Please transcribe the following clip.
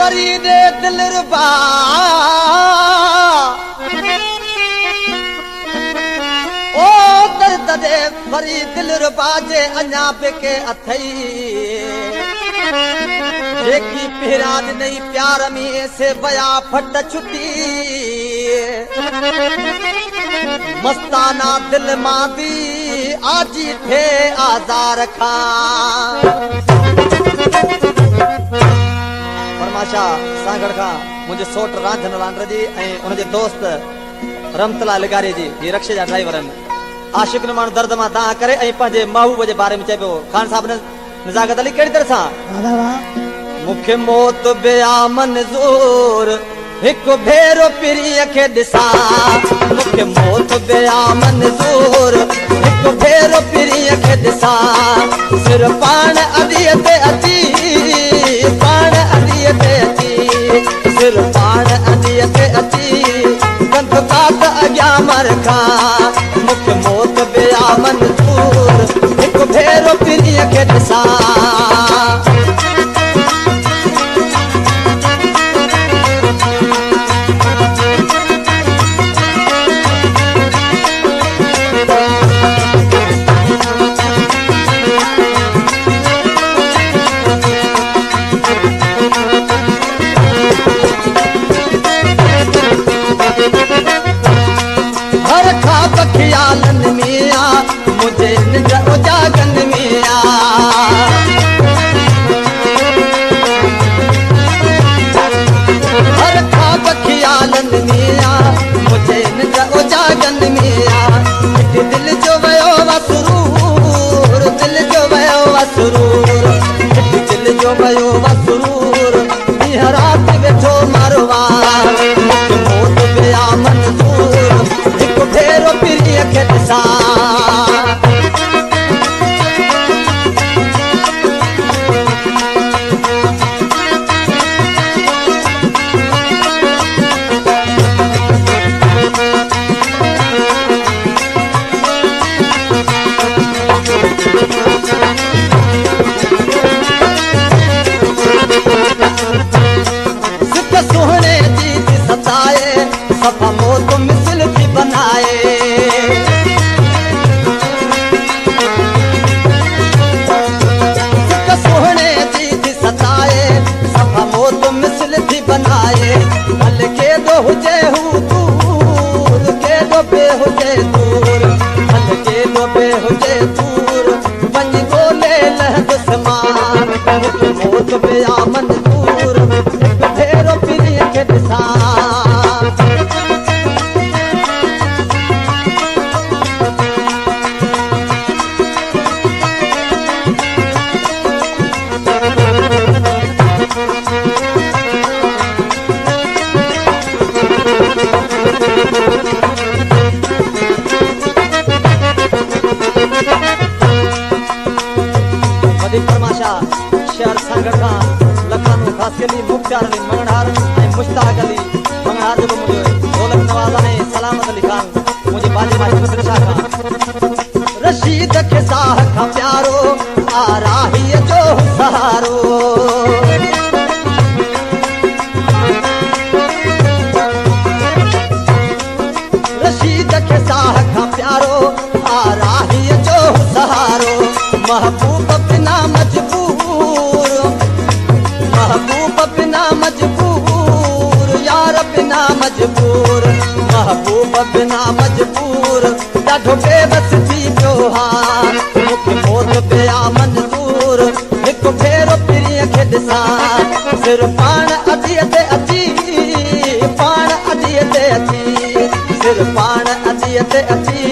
फरीदे दिलरुबा ओ दर्द दे फरी दिलरुबा जे अञा बिके अथई जेकी पिराद नहीं प्यार में से बया फट छुटी मस्ताना दिल मादी आजी थे आजार खां फरमाशा सांगड़ खां मुझे सोट रांझन लांडर जी ऐं उन जे दोस्त रमतला लिगारी जी ये रक्शे जा ड्राइवर आशिक न माण्हू दर्द मां दां करे ऐं पंहिंजे महबूब जे बारे में चए पियो खान साहब ने नजाकत अली कहिड़ी तरह सां मुखे मौत बिया मंज़ूर हिकु भेरो पिरीअ खे ॾिसां मुखे मौत बिया मंज़ूर हिकु भेरो पिरीअ खे ॾिसां सिर पाण अॾीअ ते अची पाण अॾीअ ते अची सिर पाण अॾीअ ते अची गंध कात अॻियां मर खां मुखे मौत बिया मंज़ूर हिकु भेरो पिरीअ खे ॾिसां ख्यालन मिया मुझे निज उजागन मिया हर खाब ख्यालन मिया मुझे निज उजागन मिया दिल जो वयो वसरूर दिल जो वयो वसरूर दिल जो वयो वसरूर ॾींहं राति वेठो मरवा मौत बिया मंज़ूर हिकु भेरो पिरीअ खे ॾिसां सिक सुहिणे जी सताए सफ़ा मौत मिसल थी बनाए सिक सुहिणे जी सताए सफ़ा मौत मिसल थी बनाए हल केॾो हुजे हू दूर केॾो बे हुजे दूर हल केॾो बे हुजे दूर वञी ॻोल्हे लहंदुसि मां मौत बिया मंज़ूर हिकु भेरो पिरीअ खे ॾिसां शहर सांगड़ खां लखनऊ ख़ासि अली मुख्तार अली मंगड़हार ऐं मुश्ताक अली मंगड़हार जो मुंहिंजो दौलत नवाज़ ऐं सलामत अली खान मुंहिंजे बाजी माजी मुसलशा खां रशीद खे साह खां प्यारो आराहीअ जो सहारो रशीद खे साह खां प्यारो आराहीअ जो सहारो महबूब बिना मजबूर महबूब बिना मजबूर यार बिना मजबूर महबूब बिना मजबूर ॾाढो बेबस थी पियो हां मुखे मौत बिया मंज़ूर हिकु भेरो पिरीअ खे ॾिसां सिर पाण अॾीअ ते अची पाण अॾीअ ते अची सिर पाण अॾीअ ते अची